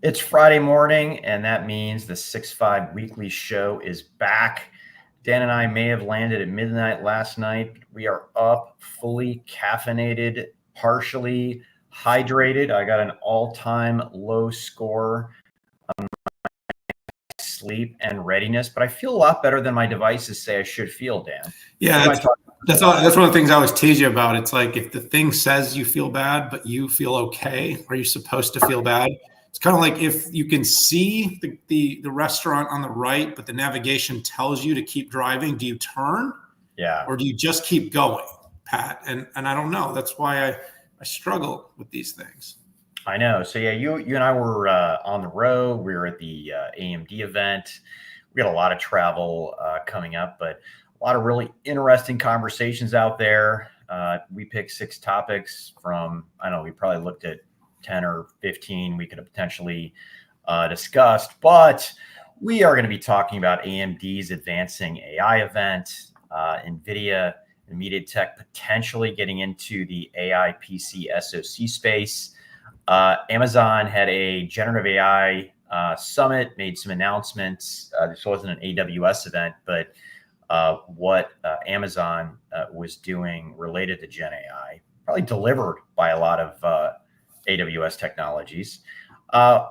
It's Friday morning, and that means the 6-5 weekly show is back. Dan and I may have landed at midnight last night. We are up, fully caffeinated, partially hydrated. I got an all-time low score on sleep and readiness, but I feel a lot better than my devices say I should feel, Dan. Yeah, that's one of the things I always tease you about. It's like if the thing says you feel bad, but you feel okay, are you supposed to feel bad? It's kind of like if you can see the restaurant on the right, but the navigation tells you to keep driving, do you turn? Yeah. Or do you just keep going, Pat? And I don't know. That's why I struggle with these things. I know. So yeah, you and I were on the road. We were at the AMD event. We got a lot of travel coming up, but a lot of really interesting conversations out there. We picked 6 topics from, I don't know, we probably looked at 10 or 15 we could have potentially discussed, but we are going to be talking about AMD's Advancing AI Event, NVIDIA and MediaTek potentially getting into the AI PC SoC space. Amazon had a generative AI summit, made some announcements. This wasn't an AWS event, but what Amazon was doing related to Gen AI, probably delivered by a lot of AWS technologies.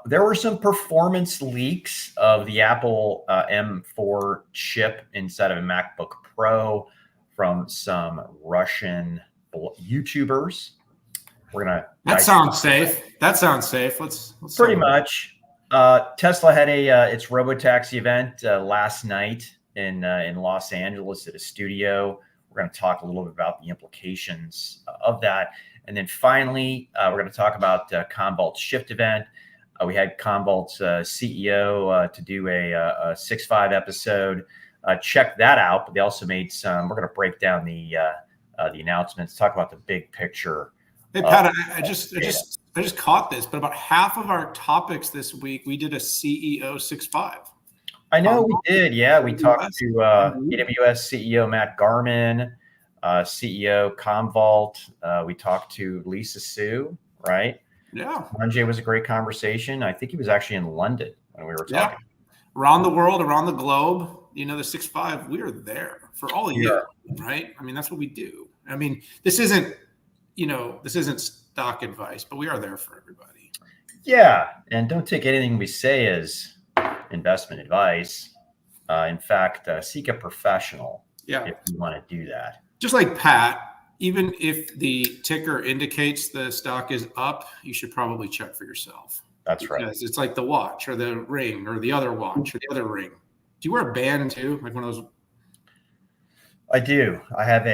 There were some performance leaks of the Apple M4 chip inside of a MacBook Pro from some Russian YouTubers. We're gonna. That sounds safe. Let's pretty much. Tesla had its Robotaxi event last night in Los Angeles at a studio. We're going to talk a little bit about the implications of that, and then finally, we're going to talk about Commvault's Shift event. We had Commvault's CEO to do a 6-5 episode. Check that out. But they also made some. We're going to break down the announcements, talk about the big picture. Hey Pat, I just caught this, but about half of our topics this week, we did a CEO 6-5. I know we did. Yeah, we talked to AWS CEO Matt Garman, CEO Commvault. We talked to Lisa Su, right? Yeah. Sanjay was a great conversation. I think he was actually in London when we were talking. Yeah. Around the world, around the globe, the 6-5, we are there for all of you, right? I mean, that's what we do. I mean, this isn't stock advice, but we are there for everybody. Yeah. And don't take anything we say as investment advice. In fact, seek a professional if you want to do that. Just like Pat, even if the ticker indicates the stock is up, you should probably check for yourself. That's right. It's like the watch or the ring or the other watch or the other ring. Do you wear a band too? Like one of those? I do. I have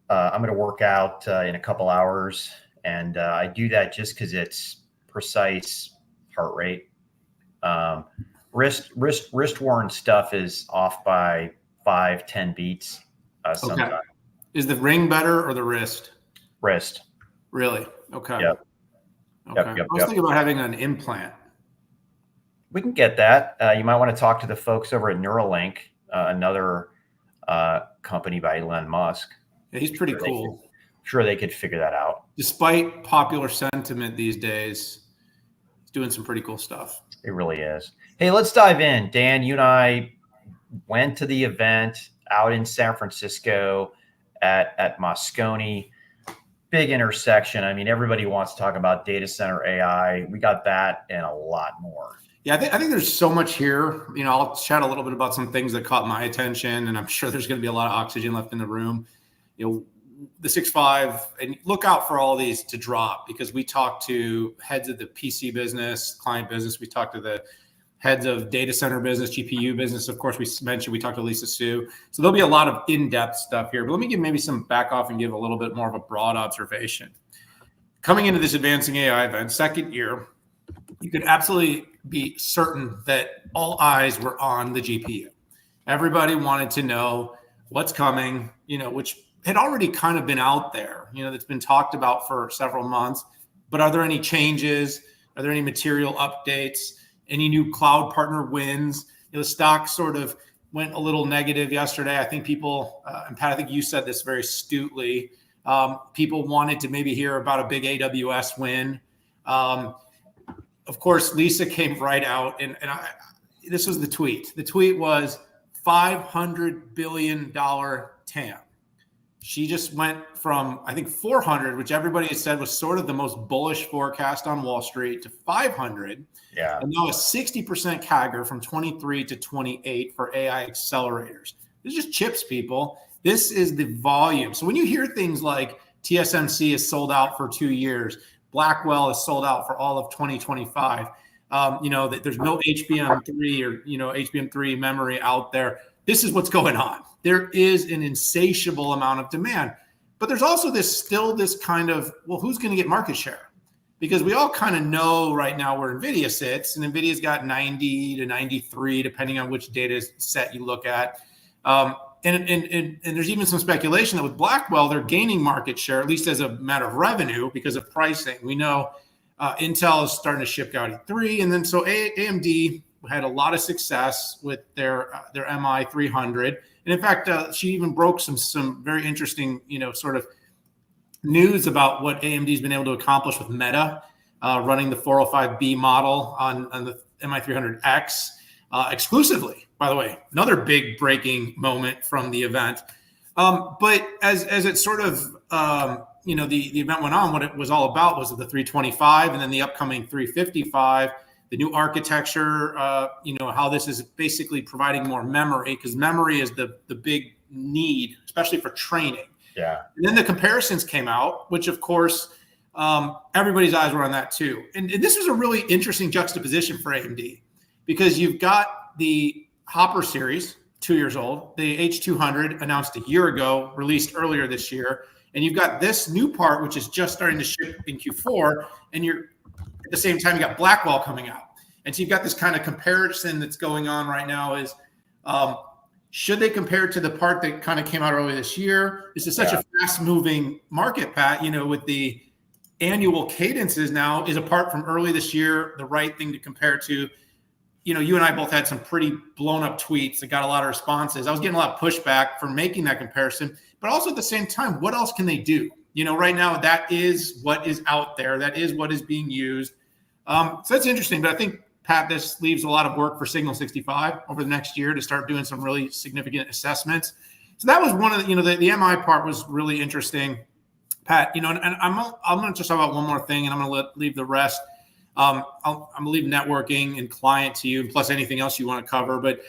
I'm going to work out in a couple hours, and I do that just because it's precise heart rate. Wrist worn stuff is off by 5-10 beats sometimes. Okay. Is the ring better or the wrist? Wrist. Really? Okay. Yep. Okay. I was thinking about having an implant. We can get that. You might want to talk to the folks over at Neuralink, another company by Elon Musk. Yeah, he's pretty cool. Sure, they could figure that out. Despite popular sentiment these days, he's doing some pretty cool stuff. It really is. Hey, let's dive in. Dan, you and I went to the event out in San Francisco at Moscone. Big intersection. I mean, everybody wants to talk about data center AI. We got that and a lot more. Yeah, I think there's so much here. I'll chat a little bit about some things that caught my attention, and I'm sure there's going to be a lot of oxygen left in the room. The 6-5, and look out for all these to drop, because we talked to heads of the PC business, client business. We talked to the heads of data center business, GPU business. Of course, we talked to Lisa Su. So there'll be a lot of in-depth stuff here, but let me give maybe some back off and give a little bit more of a broad observation. Coming into this Advancing AI event, second year, you could absolutely be certain that all eyes were on the GPU. Everybody wanted to know what's coming, which had already kind of been out there, that's been talked about for several months. But are there any changes? Are there any material updates? Any new cloud partner wins? The stock sort of went a little negative yesterday. I think people, and Pat, I think you said this very astutely, people wanted to maybe hear about a big AWS win. of course, Lisa came right out, and this was the tweet. The tweet was $500 billion TAM. She just went from, I think, 400, which everybody had said was sort of the most bullish forecast on Wall Street, to 500. Yeah. And now a 60% CAGR from 23 to 28 for AI accelerators. This is just chips, people. This is the volume. So when you hear things like TSMC is sold out for 2 years, Blackwell is sold out for all of 2025, that there's no HBM3 or, HBM3 memory out there. This is what's going on. There is an insatiable amount of demand, but there's also this kind of, well, who's going to get market share? Because we all kind of know right now where NVIDIA sits, and NVIDIA's got 90 to 93, depending on which data set you look at. And there's even some speculation that with Blackwell, they're gaining market share, at least as a matter of revenue, because of pricing. We know Intel is starting to ship Gaudi 3, and then so AMD had a lot of success with their MI300. And in fact, she even broke some very interesting, sort of news about what AMD has been able to accomplish with Meta, running the 405B model on the MI300X exclusively. By the way, another big breaking moment from the event. But as it sort of, the event went on, what it was all about was the 325 and then the upcoming 355. The new architecture, how this is basically providing more memory, because memory is the big need, especially for training. Yeah. And then the comparisons came out, which of course, everybody's eyes were on that too. And this was a really interesting juxtaposition for AMD, because you've got the Hopper series, 2 years old, the H200 announced a year ago, released earlier this year. And you've got this new part, which is just starting to ship in Q4. And at the same time, you got Blackwell coming out. And so you've got this kind of comparison that's going on right now is, should they compare to the part that kind of came out earlier this year? This is such a fast moving market, Pat, with the annual cadences now. Is apart from early this year the right thing to compare to? You and I both had some pretty blown up tweets that got a lot of responses. I was getting a lot of pushback for making that comparison, but also at the same time, what else can they do? Right now, that is what is out there. That is what is being used. So that's interesting. But I think, Pat, this leaves a lot of work for Signal 65 over the next year to start doing some really significant assessments. So that was one of the, the MI part was really interesting, Pat. And I'm going to just talk about one more thing, and I'm going to leave the rest. I'm going to leave networking and client to you, plus anything else you want to cover. But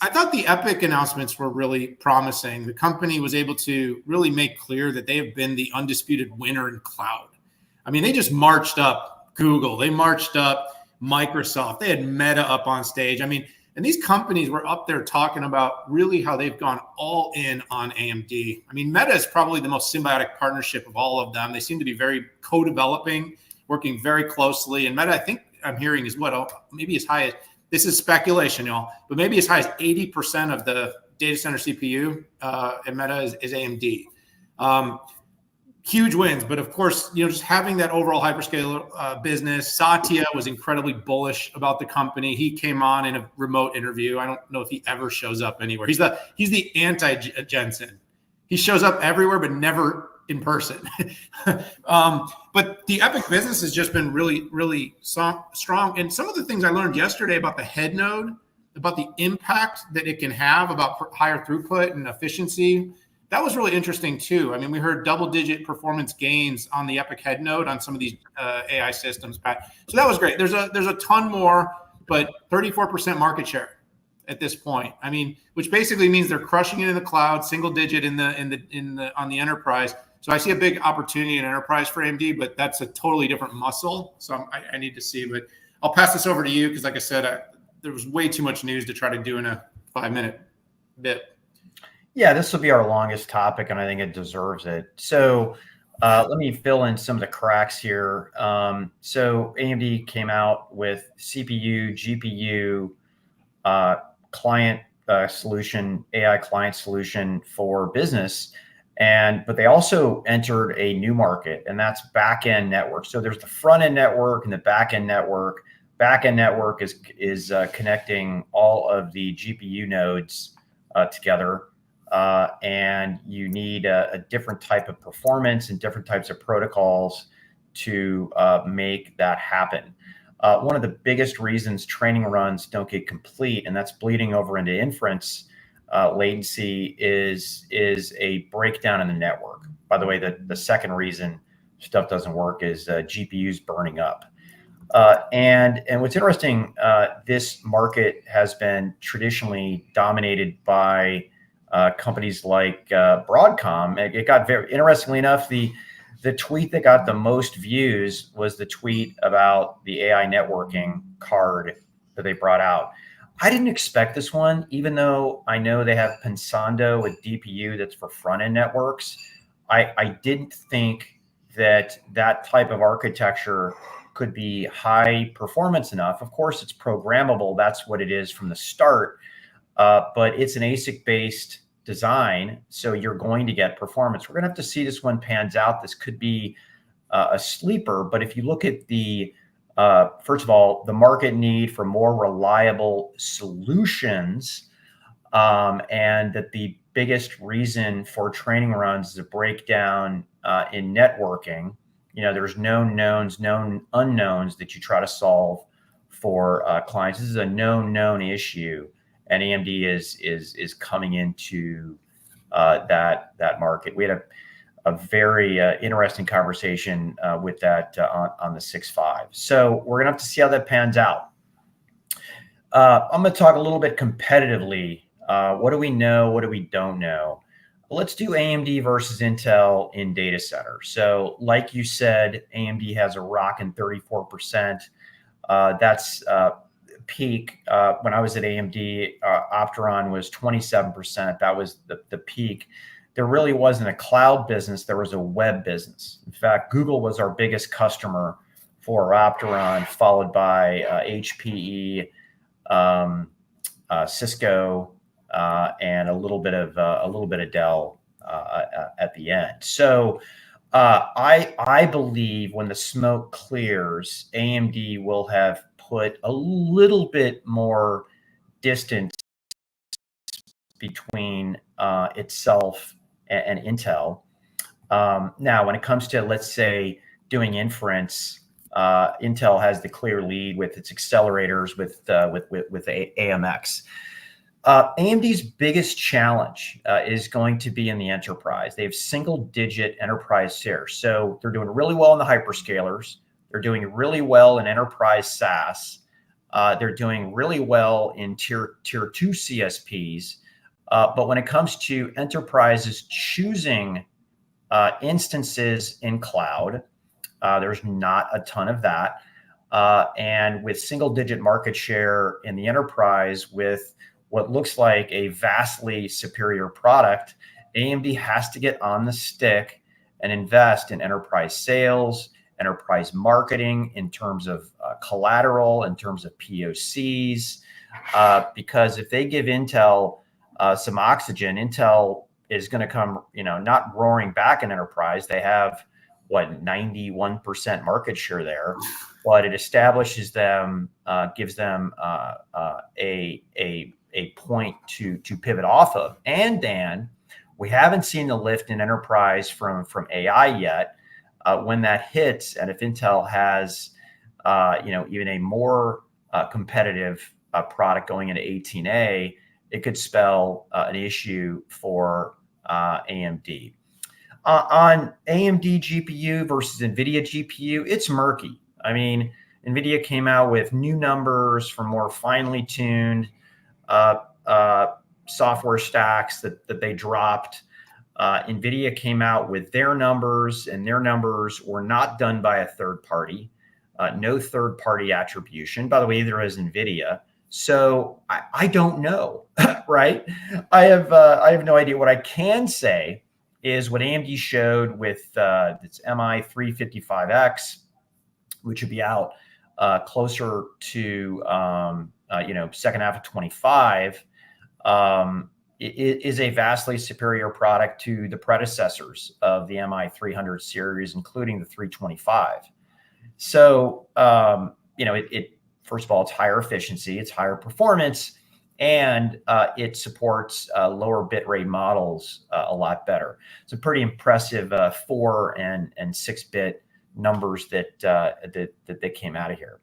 I thought the Epic announcements were really promising. The company was able to really make clear that they have been the undisputed winner in cloud. I mean, they just marched up Google. They marched up Microsoft. They had Meta up on stage. I mean, and these companies were up there talking about really how they've gone all in on AMD. I mean, Meta is probably the most symbiotic partnership of all of them. They seem to be very co-developing, working very closely. And Meta, I think I'm hearing is maybe as high as, this is speculation, y'all, but maybe as high as 80% of the data center CPU at Meta is AMD. Huge wins, but of course, just having that overall hyperscaler business. Satya was incredibly bullish about the company. He came on in a remote interview. I don't know if he ever shows up anywhere. He's the anti-Jensen. He shows up everywhere, but never in person. But the Epic business has just been really, really strong. And some of the things I learned yesterday about the head node, about the impact that it can have, about higher throughput and efficiency, that was really interesting too. I mean, we heard double-digit performance gains on the Epic head node on some of these AI systems, Pat. So that was great. There's a ton more, but 34% market share at this point. I mean, which basically means they're crushing it in the cloud, single digit on the enterprise. So I see a big opportunity in enterprise for AMD, but that's a totally different muscle. So I need to see, but I'll pass this over to you because, like I said, there was way too much news to try to do in a 5-minute bit. Yeah, this will be our longest topic, and I think it deserves it. So let me fill in some of the cracks here. So AMD came out with CPU, GPU, client solution, AI client solution for business. But they also entered a new market, and that's back-end network. So there's the front-end network and the back-end network. Back-end network is connecting all of the GPU nodes together. And you need a different type of performance and different types of protocols to make that happen. one of the biggest reasons training runs don't get complete, and that's bleeding over into inference latency, is a breakdown in the network. By the way, the second reason stuff doesn't work is GPUs burning up. And what's interesting, this market has been traditionally dominated by companies like Broadcom. It got very, interestingly enough, the tweet that got the most views was the tweet about the AI networking card that they brought out. I didn't expect this one, even though I know they have Pensando with DPU that's for front-end networks. I didn't think that type of architecture could be high performance enough. Of course, it's programmable. That's what it is from the start. But it's an ASIC-based design, so you're going to get performance. We're going to have to see this one pans out. This could be a sleeper, but if you look at the first of all, the market need for more reliable solutions, and that the biggest reason for training runs is a breakdown in networking. There's known knowns, known unknowns that you try to solve for clients. This is a known issue, and AMD is coming into that market. We had a very interesting conversation with that on the 6.5. So we're gonna have to see how that pans out. I'm gonna talk a little bit competitively. What do we know? What do we don't know? Let's do AMD versus Intel in data center. So like you said, AMD has a rockin' 34%. That's peak. When I was at AMD, Opteron was 27%. That was the peak. There really wasn't a cloud business. There was a web business. In fact, Google was our biggest customer for Opteron, followed by HPE, Cisco, and a little bit of Dell at the end. So I believe when the smoke clears, AMD will have put a little bit more distance between itself and Intel. Now, when it comes to, let's say, doing inference, Intel has the clear lead with its accelerators with AMX. AMD's biggest challenge is going to be in the enterprise. They have single-digit enterprise shares, so they're doing really well in the hyperscalers. They're doing really well in enterprise SaaS. They're doing really well in tier 2 CSPs. But when it comes to enterprises choosing instances in cloud, there's not a ton of that. And with single-digit market share in the enterprise, with what looks like a vastly superior product, AMD has to get on the stick and invest in enterprise sales, enterprise marketing, in terms of collateral, in terms of POCs, because if they give Intel some oxygen, Intel is going to come, not roaring back in enterprise. They have 91% market share there, but it establishes them, gives them a point to pivot off of. And Dan, we haven't seen the lift in enterprise from AI yet. When that hits, and if Intel has, even a more competitive product going into 18A, it could spell an issue for AMD. On AMD GPU versus NVIDIA GPU, it's murky. I mean, NVIDIA came out with new numbers for more finely tuned software stacks that they dropped. NVIDIA came out with their numbers, and their numbers were not done by a third party. No third party attribution. By the way, either is NVIDIA. So I don't know, right? I have no idea. What I can say is what AMD showed with its MI355X, which would be out closer to second half of 25. It is a vastly superior product to the predecessors of the MI300 series, including the 325. So it first of all, it's higher efficiency, it's higher performance, and it supports lower bitrate models a lot better. It's a pretty impressive 4 and 6 bit numbers that came out of here.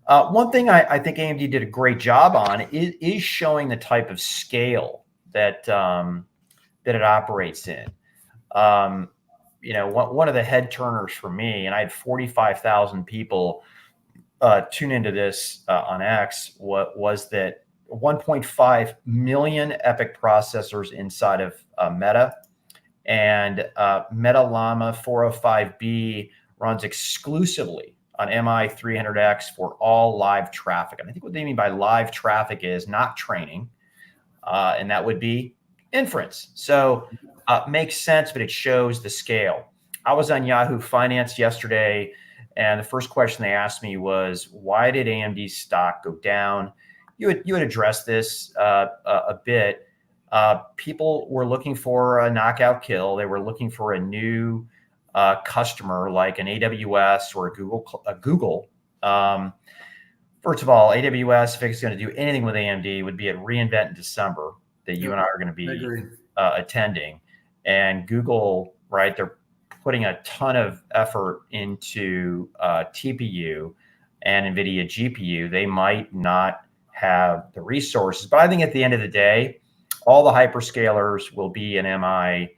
One thing I think AMD did a great job on is showing the type of scale that that it operates in. One of the head turners for me, and I had 45,000 people tune into this on X, was that 1.5 million EPYC processors inside of Meta, and Meta Llama 405B runs exclusively on MI300X for all live traffic. And I think what they mean by live traffic is not training, and that would be inference. So makes sense, but it shows the scale. I was on Yahoo Finance yesterday, and the first question they asked me was, why did AMD's stock go down? You had addressed this a bit. People were looking for a knockout kill. They were looking for a new customer like an AWS or a Google. First of all, AWS, if it's going to do anything with AMD, would be at reInvent in December that you and I are going to be attending. And Google, right, they're putting a ton of effort into TPU and NVIDIA GPU. They might not have the resources, but I think at the end of the day, all the hyperscalers will be an MI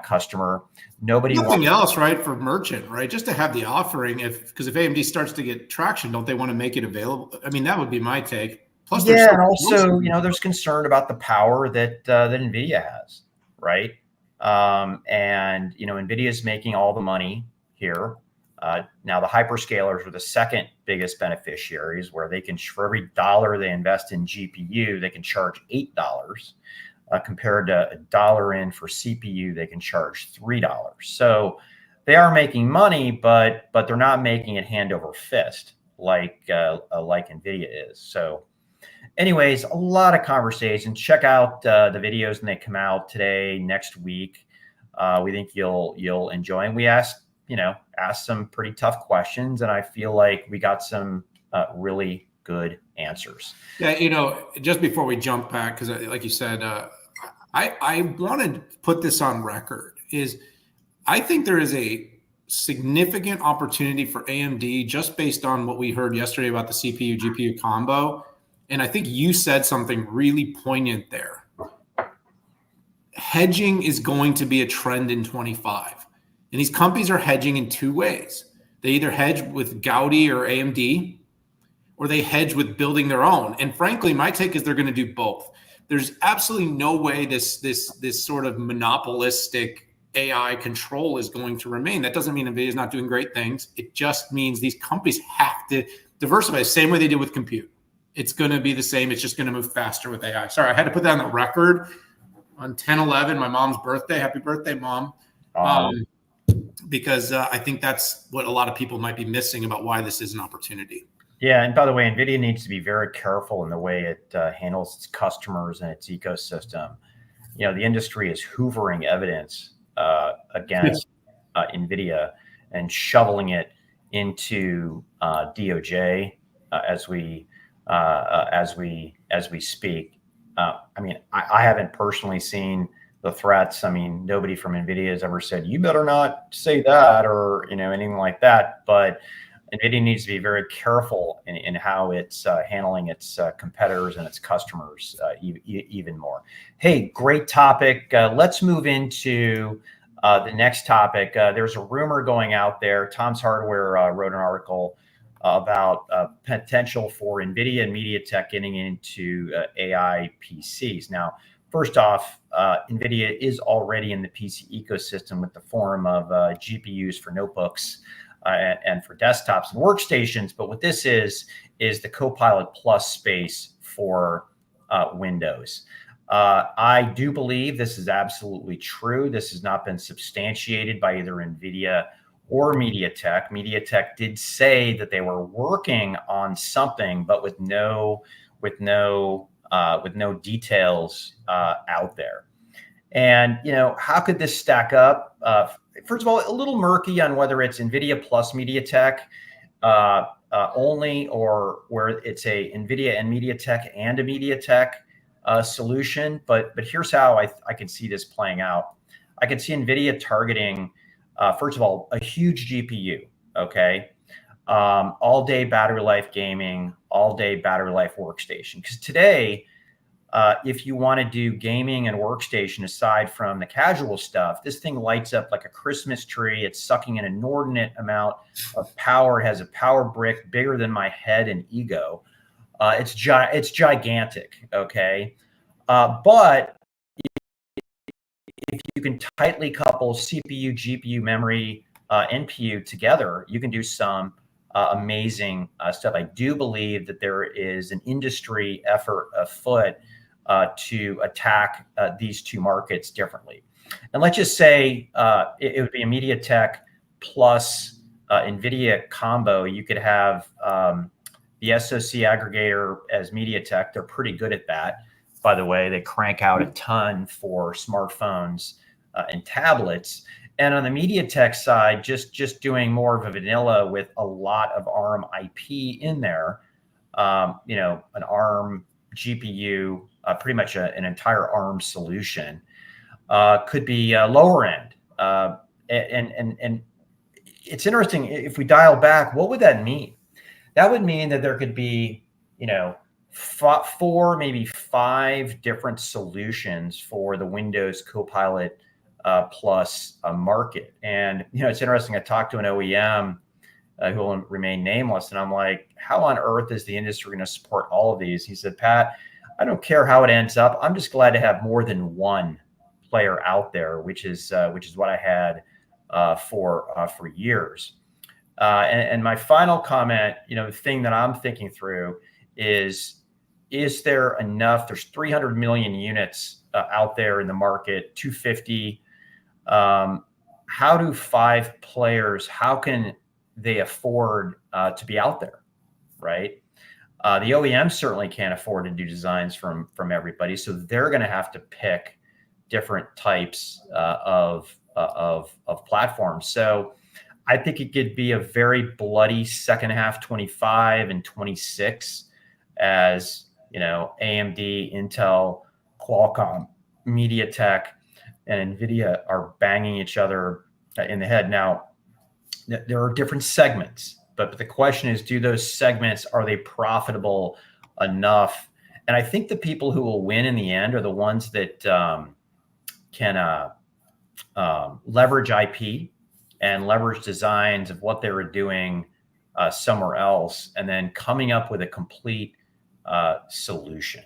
customer. Nothing else, right, for merchant, right? Just to have the offering, because if AMD starts to get traction, don't they want to make it available? I mean, that would be my take. Plus, yeah, and also, there's concern about the power that NVIDIA has, right? And NVIDIA is making all the money here. Now, the hyperscalers are the second biggest beneficiaries, where they can, for every dollar they invest in GPU, they can charge $8. Compared to $1 in for CPU, they can charge $3. So they are making money, but they're not making it hand over fist like NVIDIA is. So anyways, a lot of conversations. Check out the videos when they come out today, next week. We think you'll enjoy. And we asked some pretty tough questions, and I feel like we got some really good answers. Yeah, just before we jump back, because like you said, I want to put this on record, is I think there is a significant opportunity for AMD just based on what we heard yesterday about the CPU GPU combo. And I think you said something really poignant there. Hedging is going to be a trend in 25. And these companies are hedging in two ways. They either hedge with Gaudi or AMD, or they hedge with building their own. And frankly, my take is they're going to do both. There's absolutely no way this sort of monopolistic AI control is going to remain. That doesn't mean NVIDIA is not doing great things. It just means these companies have to diversify, same way they did with compute. It's going to be the same. It's just going to move faster with AI. Sorry, I had to put that on the record on 10/11, my mom's birthday. Happy birthday, Mom. Because I think that's what a lot of people might be missing about why this is an opportunity. Yeah, and by the way, NVIDIA needs to be very careful in the way it handles its customers and its ecosystem. The industry is hoovering evidence against NVIDIA and shoveling it into DOJ as we speak. I mean, I haven't personally seen the threats. I mean, nobody from NVIDIA has ever said, you better not say that, or anything like that. But NVIDIA needs to be very careful in how it's handling its competitors and its customers even more. Hey, great topic. Let's move into the next topic. There's a rumor going out there. Tom's Hardware wrote an article about potential for NVIDIA and MediaTek getting into AI PCs. Now, first off, NVIDIA is already in the PC ecosystem with the form of GPUs for notebooks and for desktops and workstations. But what this is the Copilot Plus space for Windows. I do believe this is absolutely true. This has not been substantiated by either NVIDIA or MediaTek. MediaTek did say that they were working on something, but with no details out there. And how could this stack up? First of all, a little murky on whether it's NVIDIA plus MediaTek only, or where it's a NVIDIA and MediaTek and a MediaTek solution. But here's how I can see this playing out. I can see NVIDIA targeting, first of all, a huge GPU, okay? all day battery life gaming, all day battery life workstation. Because today, if you want to do gaming and workstation aside from the casual stuff, this thing lights up like a Christmas tree. It's sucking an inordinate amount of power. It has a power brick bigger than my head and ego. It's gigantic. Okay. But if you can tightly couple CPU, GPU, memory, NPU together, you can do some amazing stuff. I do believe that there is an industry effort afoot to attack these two markets differently. And let's just say it would be a MediaTek plus NVIDIA combo. You could have the SoC aggregator as MediaTek. They're pretty good at that. By the way, they crank out a ton for smartphones and tablets. And on the MediaTek side, just doing more of a vanilla with a lot of ARM IP in there, an ARM GPU, pretty much an entire ARM solution, could be lower end. And it's interesting, if we dial back, what would that mean? That would mean that there could be, 4, maybe 5 different solutions for the Windows Copilot Plus market. And, it's interesting. I talked to an OEM who will remain nameless, and I'm like, how on earth is the industry going to support all of these? He said, Pat, I don't care how it ends up. I'm just glad to have more than one player out there, which is what I had for years. And my final comment, the thing that I'm thinking through is there enough? There's 300 million units out there in the market, 250. How do 5 players, how can they afford to be out there, right? The OEM certainly can't afford to do designs from everybody, so they're going to have to pick different types of platforms. So I think it could be a very bloody second half 25 and 26 as AMD, Intel, Qualcomm, MediaTek, and NVIDIA are banging each other in the head. Now, there are different segments, but the question is, do those segments, are they profitable enough? And I think the people who will win in the end are the ones that can leverage IP and leverage designs of what they were doing somewhere else, and then coming up with a complete solution.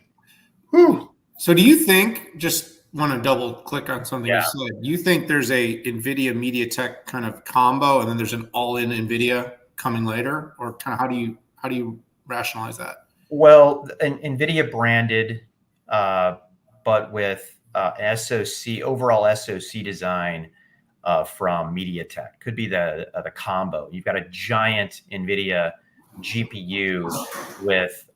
Whew. So do you think, just want to double click on something you said, do you think there's a NVIDIA MediaTek kind of combo and then there's an all-in NVIDIA coming later? Or kind of how do you rationalize that? Well, NVIDIA branded, but with SoC, overall SoC design from MediaTek. Could be the combo. You've got a giant NVIDIA GPU with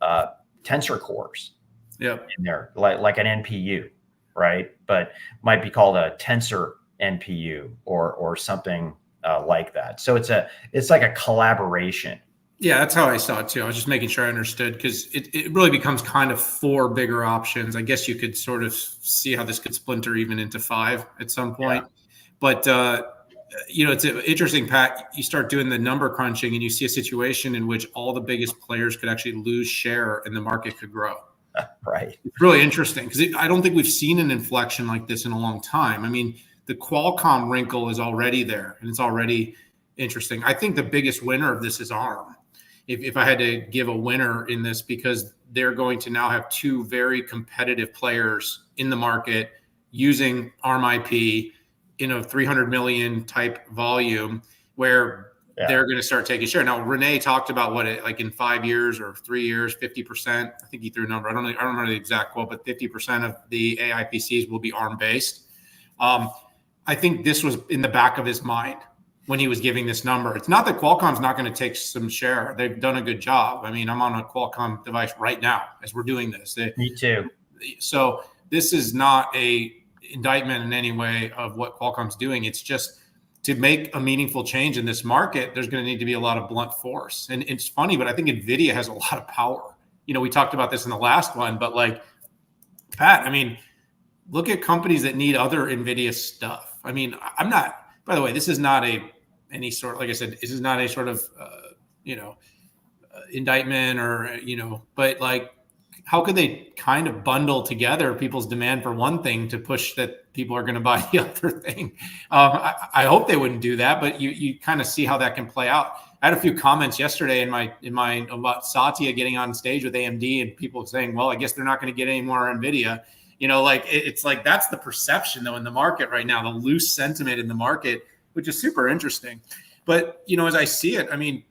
tensor cores in there, like an NPU, right? But might be called a tensor NPU or something like that. So it's like a collaboration. Yeah, that's how I saw it too. I was just making sure I understood, because it really becomes kind of 4 bigger options. I guess you could sort of see how this could splinter even into 5 at some point. Yeah. But, it's interesting, Pat, you start doing the number crunching and you see a situation in which all the biggest players could actually lose share and the market could grow. Right. It's really interesting, because I don't think we've seen an inflection like this in a long time. I mean, the Qualcomm wrinkle is already there and it's already interesting. I think the biggest winner of this is ARM. If I had to give a winner in this, because they're going to now have 2 very competitive players in the market using ARM IP in a 300 million type volume, where they're going to start taking share. Now, Renee talked about like in 5 years or 3 years, 50%. I think he threw a number. I don't remember the exact quote, but 50% of the AI PCs will be ARM based. I think this was in the back of his mind when he was giving this number. It's not that Qualcomm's not going to take some share. They've done a good job. I mean, I'm on a Qualcomm device right now as we're doing this. Me too. So this is not a indictment in any way of what Qualcomm's doing. It's just, to make a meaningful change in this market, there's going to need to be a lot of blunt force. And it's funny, but I think NVIDIA has a lot of power. We talked about this in the last one, but like, Pat, I mean, look at companies that need other NVIDIA stuff. I mean, I'm not, by the way, this is not any sort, like I said, this is not a sort of indictment or, but like, how could they kind of bundle together people's demand for one thing to push that people are going to buy the other thing? I hope they wouldn't do that, but you kind of see how that can play out. I had a few comments yesterday in my about Satya getting on stage with AMD and people saying, well, I guess they're not going to get any more NVIDIA. Like it's like that's the perception though in the market right now, the loose sentiment in the market, which is super interesting. But as I see it, I mean,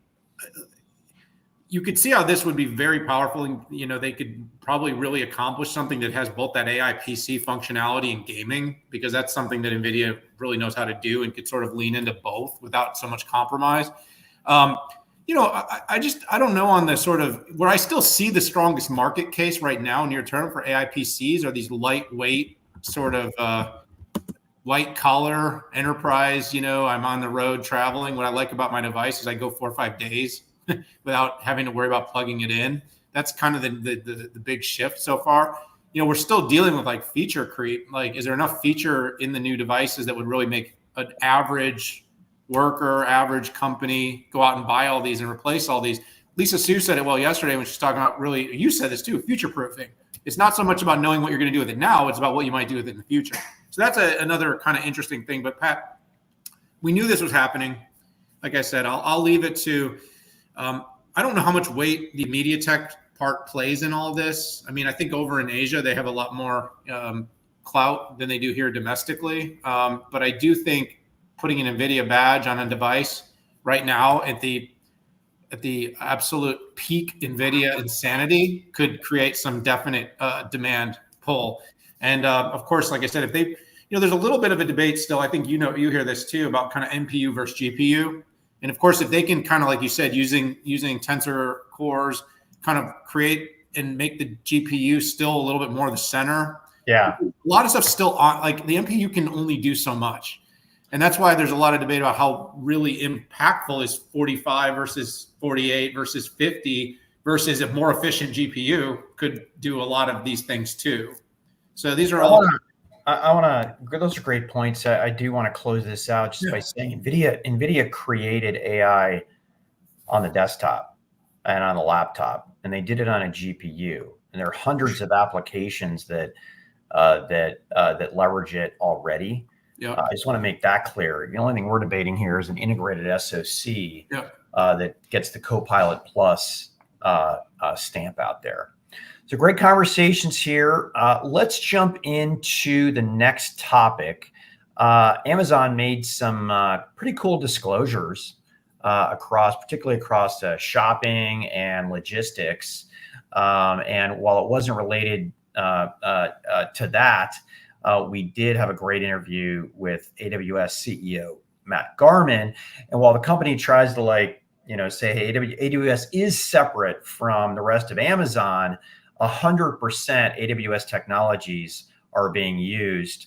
you could see how this would be very powerful. And, they could probably really accomplish something that has both that AI PC functionality and gaming, because that's something that NVIDIA really knows how to do and could sort of lean into both without so much compromise. I don't know on the sort of where I still see the strongest market case right now near term for AI PCs are these lightweight sort of white collar enterprise. I'm on the road traveling. What I like about my device is I go 4 or 5 days without having to worry about plugging it in. That's kind of the big shift so far. We're still dealing with like feature creep. Like, is there enough feature in the new devices that would really make an average worker, average company go out and buy all these and replace all these? Lisa Su said it well yesterday when she's talking about, really, you said this too, future proofing. It's not so much about knowing what you're going to do with it now, it's about what you might do with it in the future. So that's another kind of interesting thing. But Pat, we knew this was happening. Like I said, I'll leave it to, I don't know how much weight the MediaTek part plays in all of this. I mean, I think over in Asia, they have a lot more clout than they do here domestically. But I do think putting an NVIDIA badge on a device right now at the absolute peak NVIDIA insanity could create some definite demand pull. And of course, like I said, if they, there's a little bit of a debate still. I think you hear this too about kind of NPU versus GPU. And of course, if they can kind of, like you said, using tensor cores, kind of create and make the GPU still a little bit more the center. Yeah, a lot of stuff still on. Like the NPU can only do so much. And that's why there's a lot of debate about how really impactful is 45 versus 48 versus 50 versus a more efficient GPU could do a lot of these things too. So these are all. I want to. Those are great points. I do want to close this out just by saying NVIDIA created AI on the desktop and on the laptop, and they did it on a GPU. And there are hundreds of applications that leverage it already. Yeah. I just want to make that clear. The only thing we're debating here is an integrated SoC that gets the Copilot Plus stamp out there. So great conversations here. Let's jump into the next topic. Amazon made some pretty cool disclosures particularly across shopping and logistics. And while it wasn't related to that, we did have a great interview with AWS CEO Matt Garman. And while the company tries to say, hey, AWS is separate from the rest of Amazon, 100% AWS technologies are being used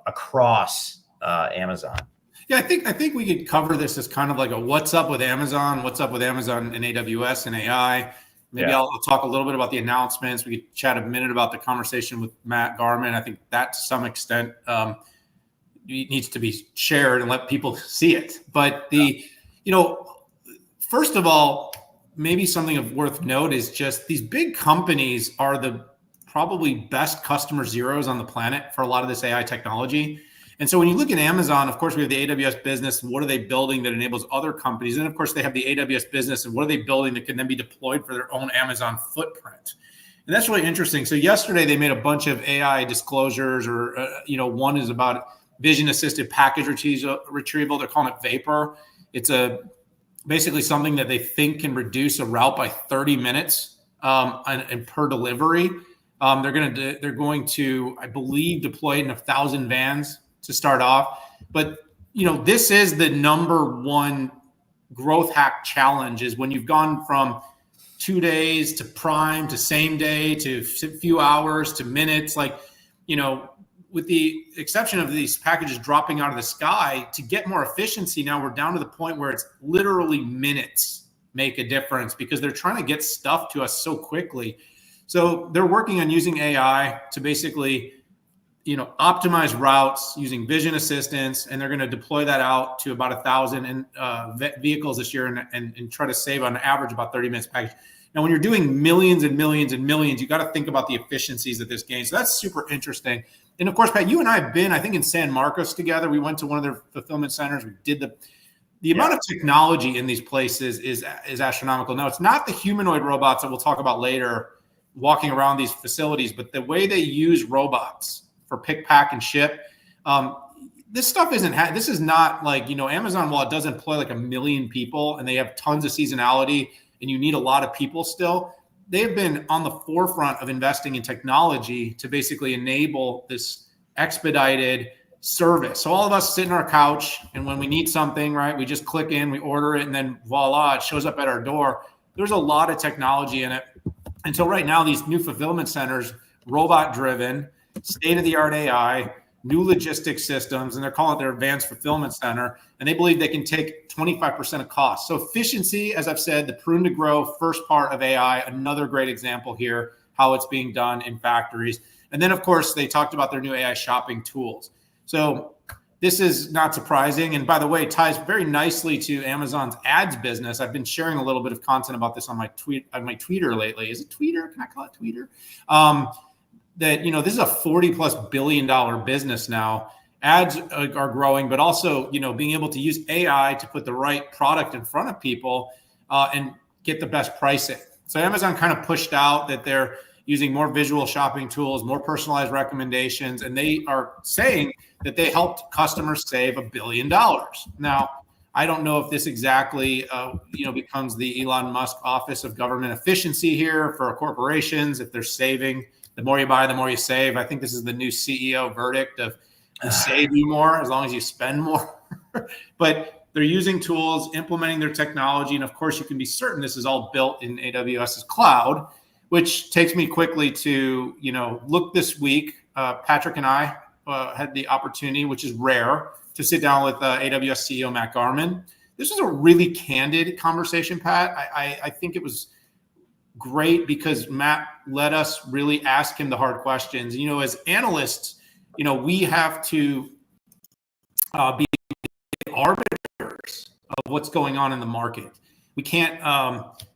across Amazon. Yeah, I think we could cover this as kind of like a what's up with Amazon and AWS and AI. Maybe I'll talk a little bit about the announcements. We could chat a minute about the conversation with Matt Garman. I think that to some extent needs to be shared and let people see it. But first of all, maybe something of worth note is just these big companies are the probably best customer zeros on the planet for a lot of this AI technology. And so when you look at Amazon, of course, we have the AWS business. What are they building that enables other companies? And of course, they have the AWS business. And what are they building that can then be deployed for their own Amazon footprint? And that's really interesting. So yesterday, they made a bunch of AI disclosures, or one is about vision-assisted package retrieval. They're calling it Vapor. It's basically something that they think can reduce a route by 30 minutes and per delivery. They're going to, I believe, deploy it in 1,000 vans to start off. But, this is the number one growth hack challenge, is when you've gone from 2 days to prime to same day to a few hours to minutes, with the exception of these packages dropping out of the sky, to get more efficiency, now we're down to the point where it's literally minutes make a difference because they're trying to get stuff to us so quickly. So they're working on using AI to basically optimize routes using vision assistance, and they're going to deploy that out to about 1,000 vehicles this year, and try to save on average about 30 minutes package. Now, when you're doing millions and millions and millions, you got to think about the efficiencies that this gains. So that's super interesting. And of course, Pat, you and I have been, I think, in San Marcos together. We went to one of their fulfillment centers. We did the amount of technology in these places is astronomical. Now, it's not the humanoid robots that we'll talk about later walking around these facilities, but the way they use robots for pick, pack, and ship. This stuff this is not like, Amazon, while it does employ like 1 million people and they have tons of seasonality and you need a lot of people still, they've been on the forefront of investing in technology to basically enable this expedited service. So all of us sit in our couch, and when we need something, right, we just click in, we order it, and then voila, it shows up at our door. There's a lot of technology in it. Until right now, these new fulfillment centers, robot driven, state-of-the-art AI, new logistics systems, and they're calling it their advanced fulfillment center. And they believe they can take 25% of cost. So efficiency, as I've said, the prune to grow first part of AI, another great example here, how it's being done in factories. And then, of course, they talked about their new AI shopping tools. So this is not surprising. And by the way, ties very nicely to Amazon's ads business. I've been sharing a little bit of content about this on my Twitter lately. Is it Twitter? Can I call it Twitter? That, this is a $40+ billion business now. Ads are growing, but also, being able to use AI to put the right product in front of people and get the best pricing. So Amazon kind of pushed out that they're using more visual shopping tools, more personalized recommendations, and they are saying that they helped customers save $1 billion. Now, I don't know if this exactly, becomes the Elon Musk Office of Government Efficiency here for corporations, if they're saving. The more you buy, the more you save. I think this is the new CEO verdict of save you more as long as you spend more. But they're using tools, implementing their technology. And of course, you can be certain this is all built in AWS's cloud, which takes me quickly to, look this week. Patrick and I had the opportunity, which is rare, to sit down with AWS CEO Matt Garman. This was a really candid conversation, Pat. I think it was great because Matt let us really ask him the hard questions. As analysts, we have to be arbiters of what's going on in the market. We can't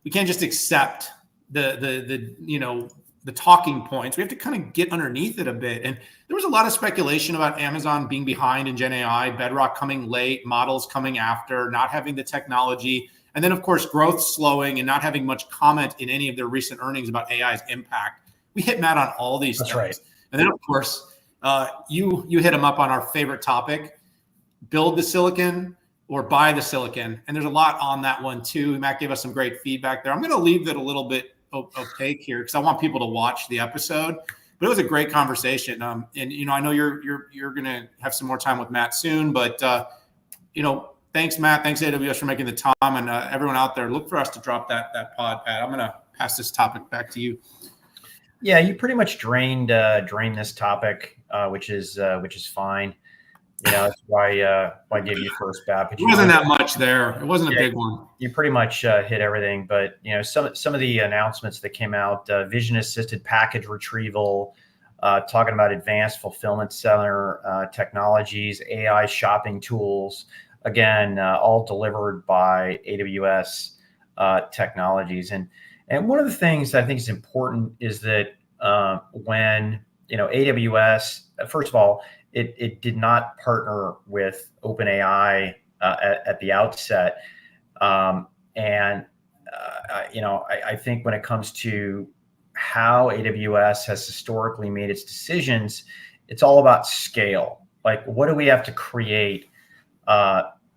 just accept the talking points. We have to kind of get underneath it a bit. And there was a lot of speculation about Amazon being behind in Gen AI, Bedrock coming late, models coming after, not having the technology. And then, of course, growth slowing and not having much comment in any of their recent earnings about AI's impact. We hit Matt on all these things. Right. And then, of course, you hit him up on our favorite topic, build the silicon or buy the silicon. And there's a lot on that one, too. Matt gave us some great feedback there. I'm going to leave it a little bit opaque here because I want people to watch the episode. But it was a great conversation. And, I know you're going to have some more time with Matt soon. But, thanks, Matt. Thanks, AWS, for making the time. And everyone out there, look for us to drop that pod, Pat. I'm going to pass this topic back to you. Yeah, you pretty much drained this topic, which is fine. That's why I gave you first bat. But it wasn't that much there. It wasn't a big one. You pretty much hit everything. But some of the announcements that came out: vision assisted package retrieval, talking about advanced fulfillment center technologies, AI shopping tools. Again, all delivered by AWS technologies. And one of the things I think is important is that when AWS, first of all, it did not partner with OpenAI at the outset, I think when it comes to how AWS has historically made its decisions, it's all about scale. Like, what do we have to create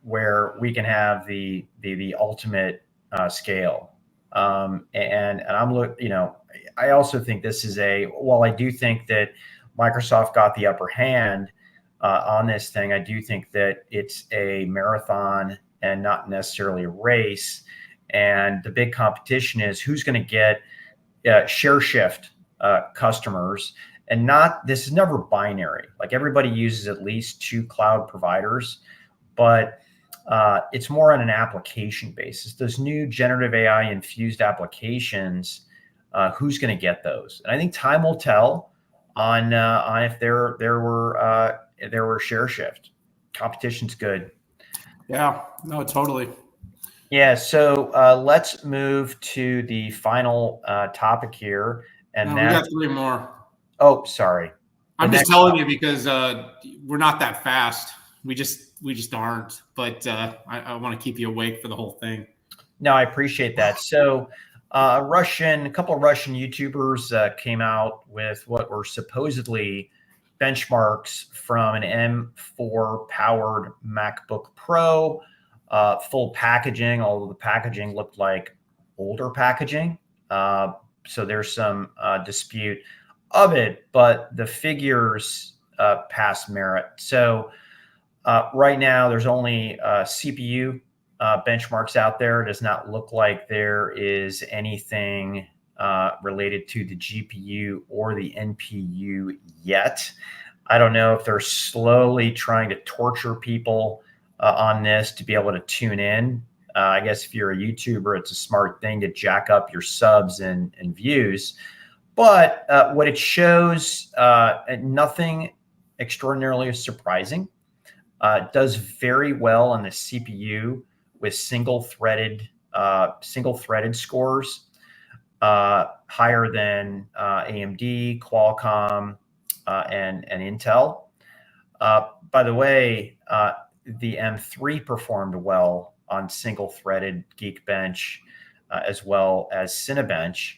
where we can have the ultimate scale? And I also think this is while I do think that Microsoft got the upper hand on this thing, I do think that it's a marathon and not necessarily a race. And the big competition is who's going to get share shift customers. And this is never binary. Like, everybody uses at least 2 cloud providers, but it's more on an application basis. Those new generative AI infused applications, who's going to get those? And I think time will tell. on if there were share shift. Competition's good. Yeah, no, totally. Yeah, so let's move to the final topic here, and No, we got 3 more. Oh, sorry. I'm just telling you because we're not that fast. We just aren't. But I want to keep you awake for the whole thing. No, I appreciate that. So, a couple of Russian YouTubers came out with what were supposedly benchmarks from an M4 powered MacBook Pro, full packaging, although the packaging looked like older packaging. So there's some dispute of it, but the figures pass merit. So right now, there's only CPU benchmarks out there. It does not look like there is anything related to the GPU or the NPU yet. I don't know if they're slowly trying to torture people on this to be able to tune in. I guess if you're a YouTuber, it's a smart thing to jack up your subs and views. But what it shows, nothing extraordinarily surprising. It does very well on the CPU with single-threaded scores, higher than AMD, Qualcomm, and Intel. By the way, the M3 performed well on single-threaded Geekbench as well as Cinebench.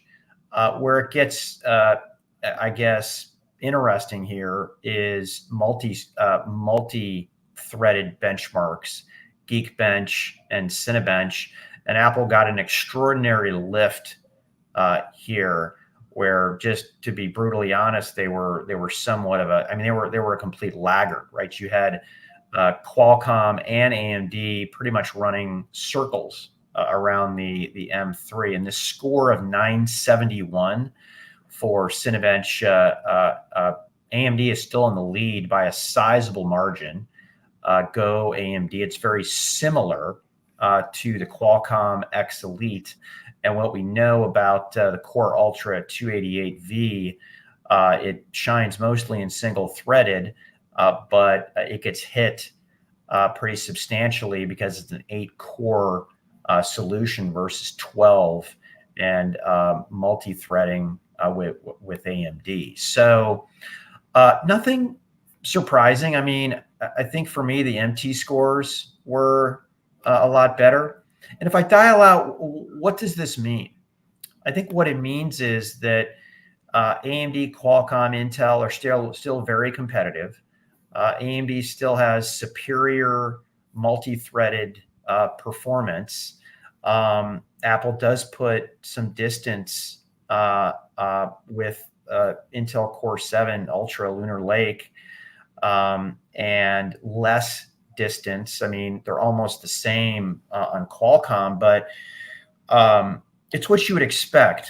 Where it gets, I guess, interesting here is multi-threaded benchmarks, Geekbench and Cinebench, and Apple got an extraordinary lift here. Where, just to be brutally honest, they were somewhat of a, I mean, they were a complete laggard, right? You had Qualcomm and AMD pretty much running circles around the M3, and this score of 971 for Cinebench, AMD is still in the lead by a sizable margin. Go AMD. It's very similar to the Qualcomm X Elite. And what we know about the Core Ultra 288V, it shines mostly in single-threaded, but it gets hit pretty substantially because it's an 8-core solution versus 12 and multi-threading with AMD. So nothing surprising. I mean, I think for me, the MT scores were a lot better. And if I dial out, what does this mean? I think what it means is that AMD, Qualcomm, Intel are still very competitive. AMD still has superior multi-threaded performance. Apple does put some distance with Intel Core 7 Ultra Lunar Lake and less distance. I mean, they're almost the same on Qualcomm, but it's what you would expect.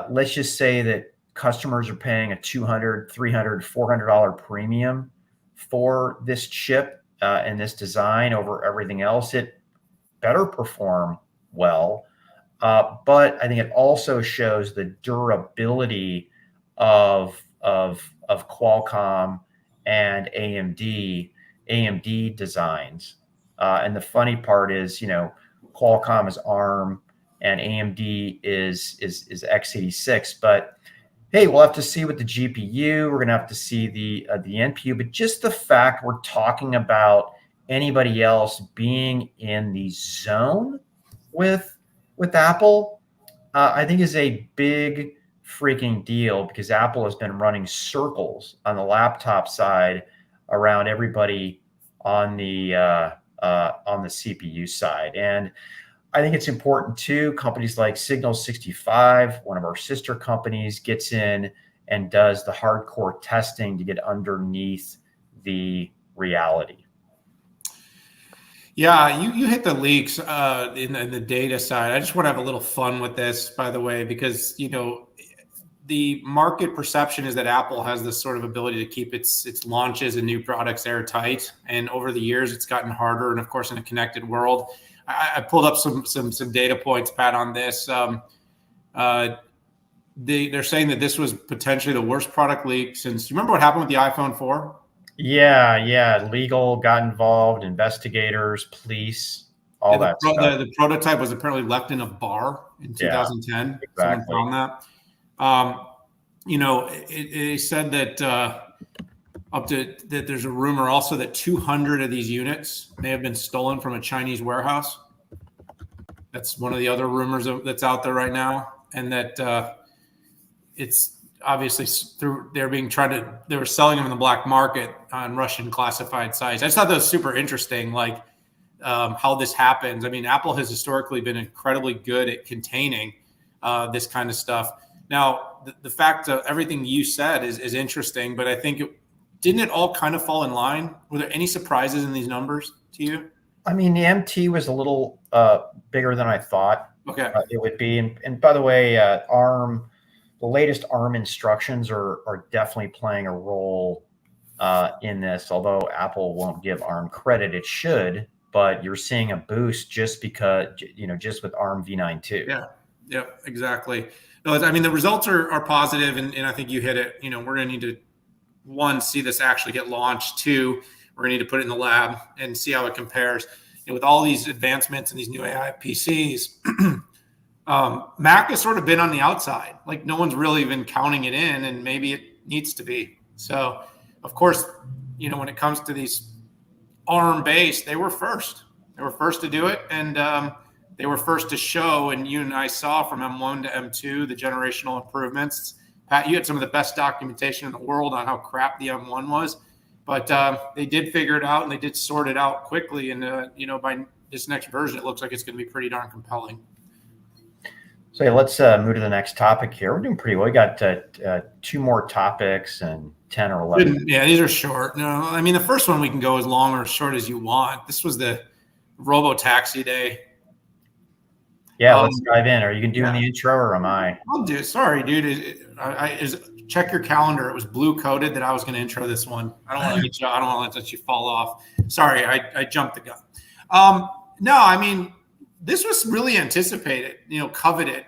Let's just say that customers are paying a $200, $300, $400 premium for this chip and this design over everything else. It better perform well, but I think it also shows the durability of Qualcomm and AMD designs. And the funny part is, Qualcomm is ARM and AMD is x86. But hey, we'll have to see with the GPU. We're going to have to see the NPU. But just the fact we're talking about anybody else being in the zone with Apple, I think is a big freaking deal, because Apple has been running circles on the laptop side around everybody on the CPU side. And I think it's important too. Companies like Signal 65, one of our sister companies, gets in and does the hardcore testing to get underneath the reality. Yeah, you hit the leaks in the data side. I just want to have a little fun with this, by the way, because the market perception is that Apple has this sort of ability to keep its launches and new products airtight, and over the years it's gotten harder. And of course, in a connected world, I pulled up some data points, Pat, on this. they're saying that this was potentially the worst product leak since. You remember what happened with the iPhone 4? Yeah. Legal got involved, investigators, police, all that stuff. The prototype was apparently left in a bar in 2010. Exactly. Someone found that. It said that that there's a rumor also that 200 of these units may have been stolen from a Chinese warehouse. That's one of the other rumors that's out there right now, and that it's obviously they were selling them in the black market on Russian classified sites. I just thought that was super interesting, like how this happens. I mean, Apple has historically been incredibly good at containing this kind of stuff. Now, the fact of everything you said is interesting, but I think didn't it all kind of fall in line? Were there any surprises in these numbers to you? I mean, the MT was a little bigger than I thought it would be. And by the way, ARM, the latest ARM instructions are definitely playing a role in this, although Apple won't give ARM credit. It should, but you're seeing a boost just because, just with ARM v9 too. Yeah, exactly. No, I mean, the results are positive, and I think you hit it. We're going to need to, one, see this actually get launched. Two, we're going to need to put it in the lab and see how it compares. With all these advancements and these new AI PCs, Mac has sort of been on the outside. Like no one's really been counting it in, and maybe it needs to be. So, of course, when it comes to these ARM-based, they were first. They were first to do it, and they were first to show. And you and I saw from M1 to M2 the generational improvements. Pat, you had some of the best documentation in the world on how crap the M1 was. But they did figure it out, and they did sort it out quickly. And, by this next version, it looks like it's going to be pretty darn compelling. So let's move to the next topic here. We're doing pretty well. We got 2 more topics and 10 or 11. Yeah, these are short. No, I mean, the first one we can go as long or as short as you want. This was the Robotaxi day. Yeah, let's dive in. Are you doing the intro, or am I? I'll do it. Sorry, dude. Check your calendar. It was blue coded that I was going to intro this one. I don't want to let you fall off. Sorry, I jumped the gun. No, I mean, this was really anticipated, coveted,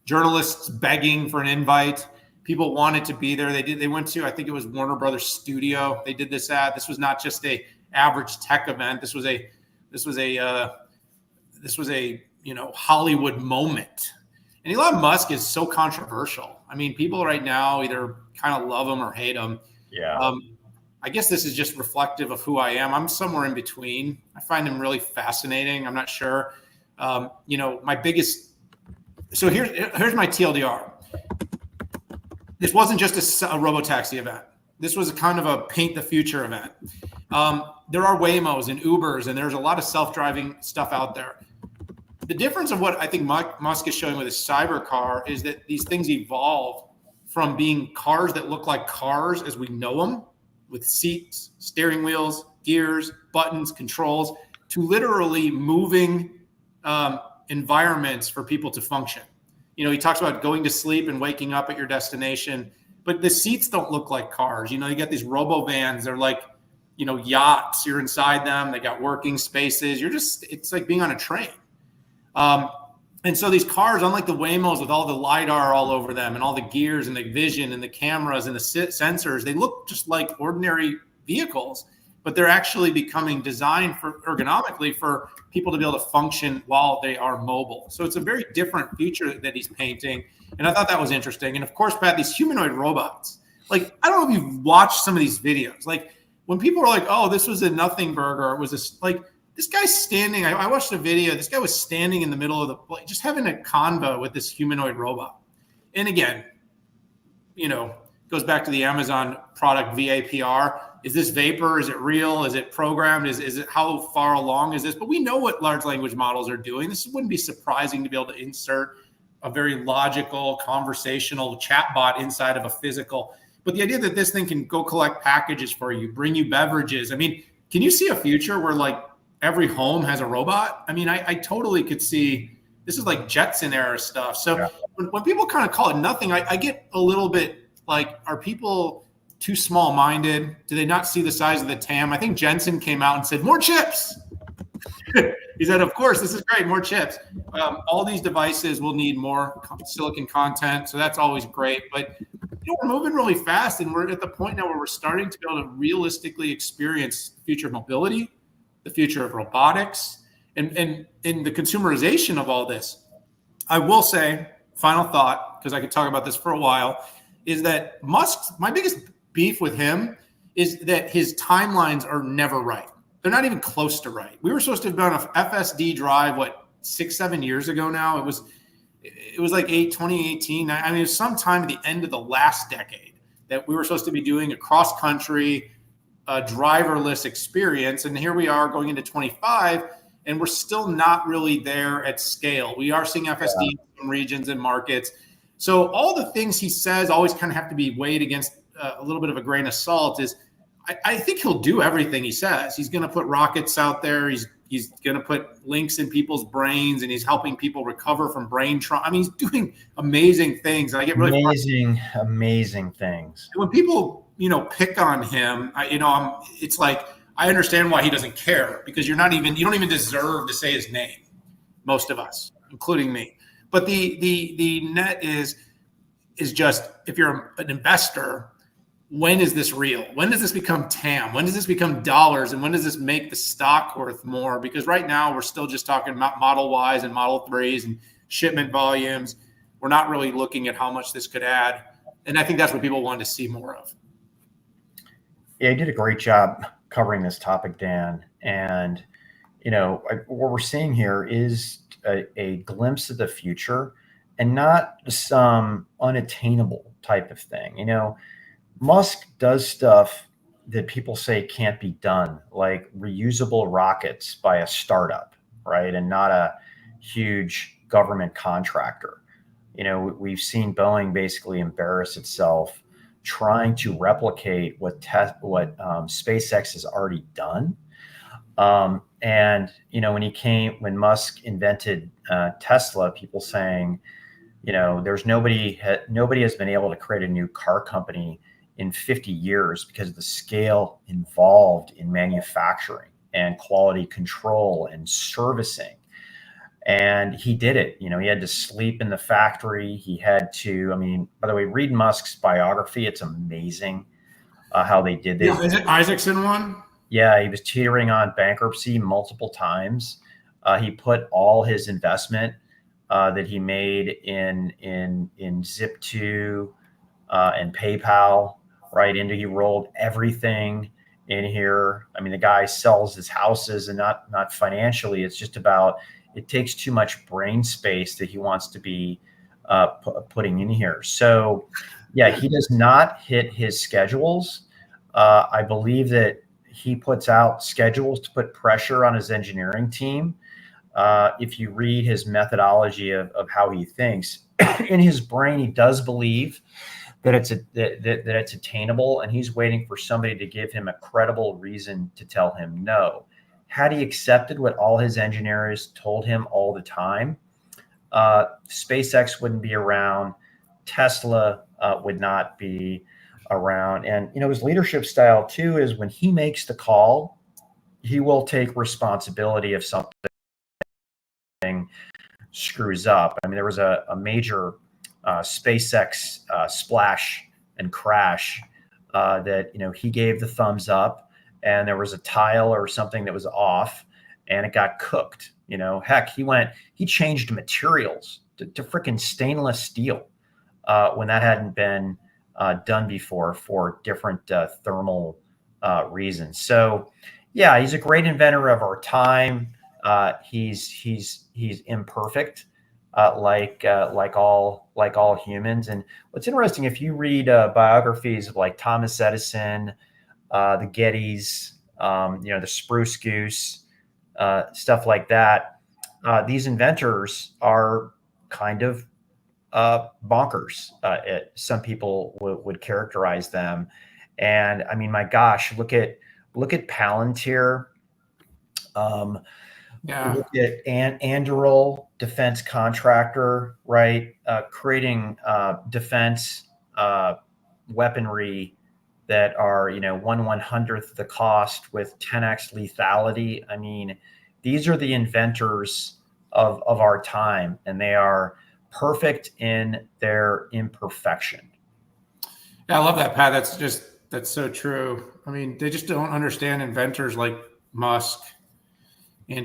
journalists begging for an invite. People wanted to be there. They went to, I think it was Warner Brothers Studio. They did this ad. This was not just a average tech event. This was a Hollywood moment. And Elon Musk is so controversial. I mean, people right now either kind of love him or hate him. Yeah. I guess this is just reflective of who I am. I'm somewhere in between. I find him really fascinating. I'm not sure. My biggest. So here's my TLDR. This wasn't just a Robotaxi event. This was a kind of a paint the future event. There are Waymos and Ubers, and there's a lot of self-driving stuff out there. The difference of what I think Musk is showing with his cyber car is that these things evolve from being cars that look like cars as we know them, with seats, steering wheels, gears, buttons, controls, to literally moving environments for people to function. He talks about going to sleep and waking up at your destination, but the seats don't look like cars. You get these robo vans. They're like, yachts. You're inside them. They got working spaces. It's like being on a train. And so these cars, unlike the Waymos with all the LiDAR all over them and all the gears and the vision and the cameras and the sensors, they look just like ordinary vehicles, but they're actually becoming designed ergonomically for people to be able to function while they are mobile. So it's a very different future that he's painting. And I thought that was interesting. And of course, Pat, these humanoid robots, like, I don't know if you've watched some of these videos. Like when people are like, oh, this was a nothing burger. It was this guy's standing. I watched a video. This guy was standing in the middle of the place, just having a convo with this humanoid robot. And again, goes back to the Amazon product VAPR. Is this vapor? Is it real? Is it programmed? Is it how far along is this? But we know what large language models are doing. This wouldn't be surprising to be able to insert a very logical conversational chatbot inside of a physical. But the idea that this thing can go collect packages for you, bring you beverages. I mean, can you see a future where like every home has a robot? I mean, I totally could see this is like Jetson era stuff. So when people kind of call it nothing, I get a little bit like, are people too small-minded? Do they not see the size of the TAM? I think Jensen came out and said, more chips. He said, of course, this is great, more chips. All these devices will need more silicon content, so that's always great. But we're moving really fast, and we're at the point now where we're starting to be able to realistically experience the future of mobility, the future of robotics, and the consumerization of all this. I will say, final thought, because I could talk about this for a while, is that my biggest beef with him is that his timelines are never right. They're not even close to right. We were supposed to have done a FSD drive, 6-7 years ago now? It was like 2018. I mean, it was sometime at the end of the last decade that we were supposed to be doing a cross-country driverless experience. And here we are going into 25, and we're still not really there at scale. We are seeing FSD in some regions and markets. So all the things he says always kind of have to be weighed against a little bit of a grain of salt. I think he'll do everything he says. He's going to put rockets out there. He's going to put links in people's brains, and he's helping people recover from brain trauma. I mean, he's doing amazing things. And I get really amazing things. And when people, pick on him, it's like, I understand why he doesn't care, because you don't even deserve to say his name. Most of us, including me. But the net is just, if you're an investor, when is this real? When does this become TAM? When does this become dollars? And when does this make the stock worth more? Because right now we're still just talking about Model Ys and Model 3s and shipment volumes. We're not really looking at how much this could add. And I think that's what people want to see more of. Yeah, you did a great job covering this topic, Dan. And, what we're seeing here is a glimpse of the future, and not some unattainable type of thing. Musk does stuff that people say can't be done, like reusable rockets by a startup, right? And not a huge government contractor. We've seen Boeing basically embarrass itself trying to replicate what SpaceX has already done. When Musk invented Tesla, people saying, there's nobody has been able to create a new car company in 50 years because of the scale involved in manufacturing and quality control and servicing. And he did it. He had to sleep in the factory. He had to, by the way, read Musk's biography. It's amazing how they did this. Yeah, is it Isaacson one? Yeah, he was teetering on bankruptcy multiple times. He put all his investment that he made in Zip2 and PayPal right into. He rolled everything in here. I mean, the guy sells his houses, and not financially. It's just about, it takes too much brain space that he wants to be putting in here. So, yeah, he does not hit his schedules. I believe that he puts out schedules to put pressure on his engineering team. If you read his methodology of how he thinks, in his brain, he does believe that it's attainable, and he's waiting for somebody to give him a credible reason to tell him no. Had he accepted what all his engineers told him all the time, SpaceX wouldn't be around. Tesla would not be around. And, his leadership style too is, when he makes the call, he will take responsibility if something screws up. I mean, there was a major SpaceX splash and crash that, he gave the thumbs up, and there was a tile or something that was off, and it got cooked. Heck, he changed materials to freaking stainless steel when that hadn't been done before for different thermal reasons. So, yeah, he's a great inventor of our time. He's imperfect, like all humans. And what's interesting, if you read biographies of like Thomas Edison, the Gettys, the Spruce Goose, stuff like that, these inventors are kind of bonkers. Some people would characterize them. And I mean, my gosh, look at Palantir. Look at Anduril, defense contractor, right? Creating defense weaponry that are 1/100th the cost with 10x lethality. I mean, These are the inventors of our time, and they are perfect in their imperfection. Yeah, I love that, Pat. That's so true. I mean, they just don't understand inventors like Musk, Jeff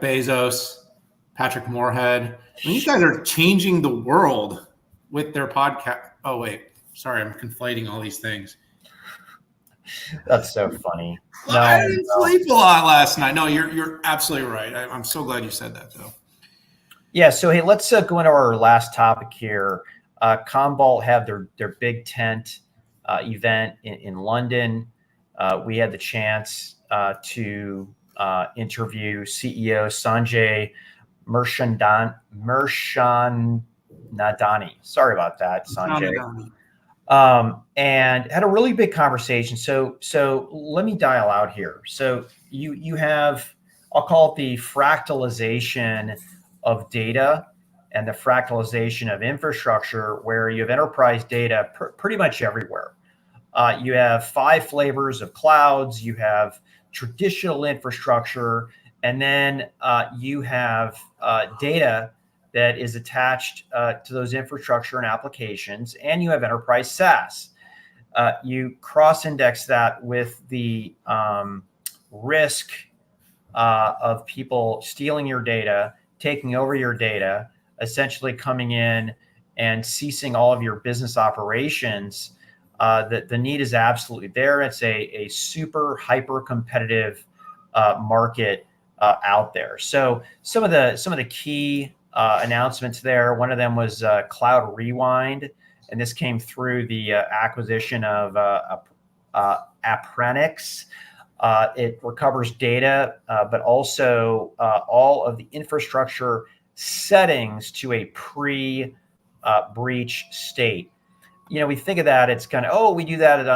Bezos, Patrick Moorhead. I mean, these guys are changing the world with their podcast. Oh, wait. Sorry, I'm conflating all these things. That's so funny. No, I didn't sleep a lot last night. No, you're absolutely right. I'm so glad you said that, though. Yeah. So, hey, let's go into our last topic here. Commvault had their big tent event in London. We had the chance to interview CEO Sanjay Merchandani. Sorry about that, Sanjay. And had a really big conversation. So let me dial out here. So you have, I'll call it the fractalization of data and the fractalization of infrastructure, where you have enterprise data pretty much everywhere. You have 5 flavors of clouds. You have traditional infrastructure, and then you have data that is attached to those infrastructure and applications, and you have enterprise SaaS. You cross-index that with the risk of people stealing your data, taking over your data, essentially coming in and ceasing all of your business operations. The need is absolutely there. It's a super hyper competitive market out there. So some of the key announcements there. One of them was Cloud Rewind, and this came through the acquisition of Appranix. It recovers data, but also all of the infrastructure settings to a pre-breach state. We think of that, it's kind of, oh, we do that on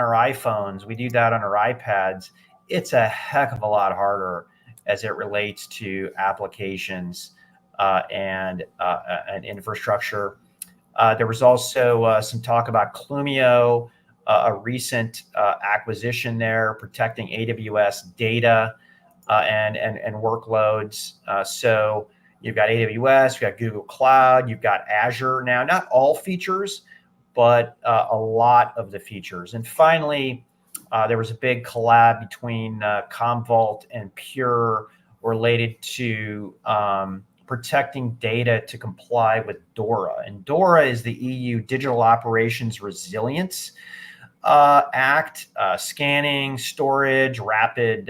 our iPhones, we do that on our iPads. It's a heck of a lot harder as it relates to applications and infrastructure. There was also some talk about Clumio, a recent acquisition there, protecting AWS data and workloads. So you've got AWS, you've got Google Cloud, you've got Azure now. Not all features, but a lot of the features. And finally, there was a big collab between Commvault and Pure related to protecting data to comply with DORA. And DORA is the EU Digital Operations Resilience Act, scanning, storage, rapid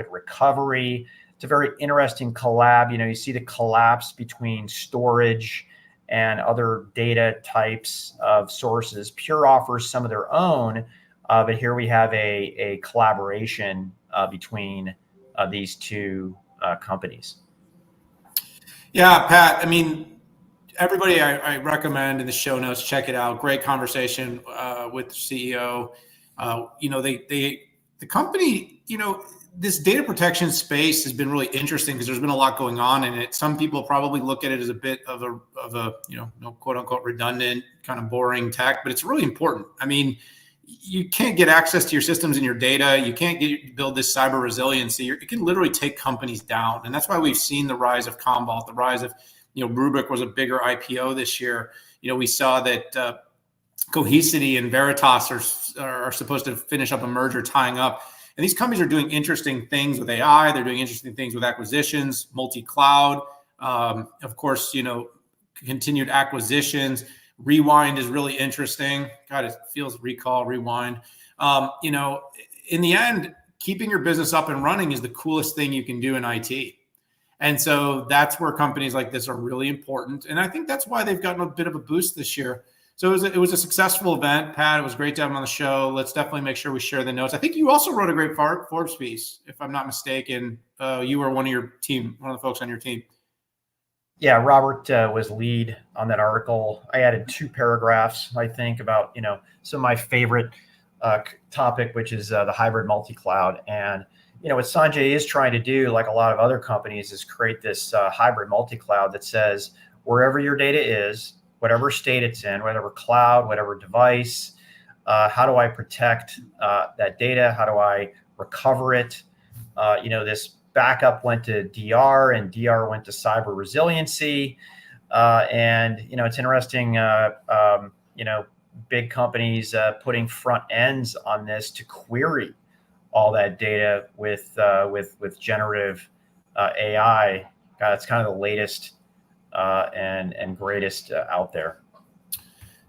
recovery. It's a very interesting collab. You see the collapse between storage and other data types of sources. Pure offers some of their own, but here we have a collaboration between these two companies. Yeah, Pat, I mean, everybody I recommend in the show notes, check it out. Great conversation with the CEO. The company, this data protection space has been really interesting because there's been a lot going on in it. Some people probably look at it as a bit of a quote unquote redundant, kind of boring tech, but it's really important. I mean, you can't get access to your systems and your data. You can't build this cyber resiliency. It can literally take companies down. And that's why we've seen the rise of Commvault, the rise of, Rubrik was a bigger IPO this year. We saw that Cohesity and Veritas are supposed to finish up a merger tying up. And these companies are doing interesting things with AI. They're doing interesting things with acquisitions, multi-cloud, of course, continued acquisitions. Rewind is really interesting. God, it feels recall, rewind. In the end, keeping your business up and running is the coolest thing you can do in IT. And so that's where companies like this are really important. And I think that's why they've gotten a bit of a boost this year. So it was a successful event, Pat. It was great to have him on the show. Let's definitely make sure we share the notes. I think you also wrote a great Forbes piece, if I'm not mistaken. You were one of the folks on your team. Yeah, Robert was lead on that article. I added 2 paragraphs, I think, about some of my favorite topic, which is the hybrid multi-cloud. And what Sanjay is trying to do, like a lot of other companies, is create this hybrid multi-cloud that says wherever your data is, whatever state it's in, whatever cloud, whatever device, how do I protect that data? How do I recover it? This backup went to DR, and DR went to cyber resiliency. And it's interesting, big companies putting front ends on this to query all that data with generative AI. It's kind of the latest and greatest out there.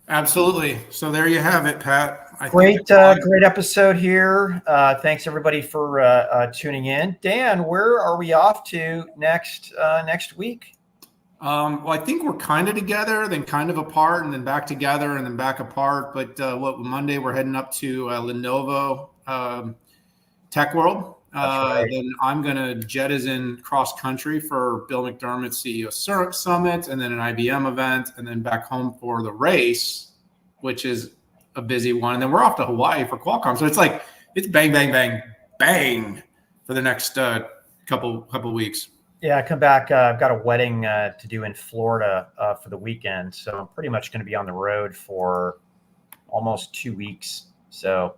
Absolutely. So there you have it, Pat. Great episode here. Thanks everybody for tuning in. Dan, where are we off to next week? Well, I think we're kind of together, then kind of apart, and then back together, and then back apart. But Monday we're heading up to Lenovo Tech World. Right. Then I'm going to jettison cross country for Bill McDermott's CEO Summit, and then an IBM event, and then back home for the race, which is a busy one. And then we're off to Hawaii for Qualcomm. So it's bang, bang, bang, bang for the next couple weeks. Yeah, I come back. I've got a wedding to do in Florida for the weekend, so I'm pretty much going to be on the road for almost 2 weeks. So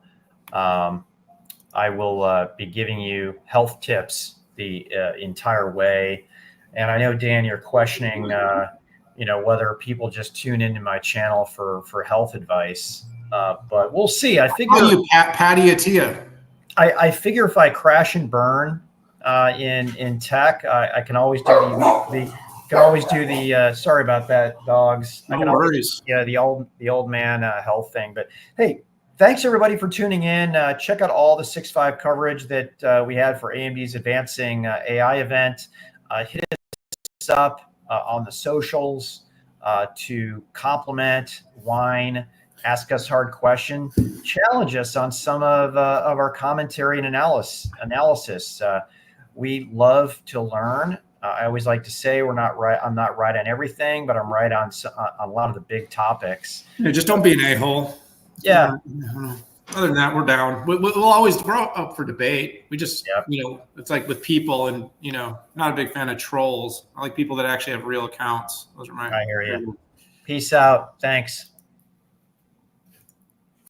I will be giving you health tips the entire way. And I know, Dan, you're questioning, whether people just tune into my channel for health advice, but we'll see. I figure Patty Atia. I figure if I crash and burn in tech, I can always do the sorry about that, dogs. No worries. The old man health thing. But hey, thanks everybody for tuning in. Check out all the 6.5 coverage that we had for AMD's Advancing AI event. Hit us up on the socials to compliment, whine, ask us hard questions, challenge us on some of our commentary and analysis. We love to learn. I always like to say I'm not right on everything, but I'm right on a lot of the big topics. Yeah, just don't be an a-hole. Yeah. Other than that, we're down. We'll always throw up for debate. We just, it's like with people, and not a big fan of trolls. I like people that actually have real accounts. Those are my. I hear you. Peace out. Thanks.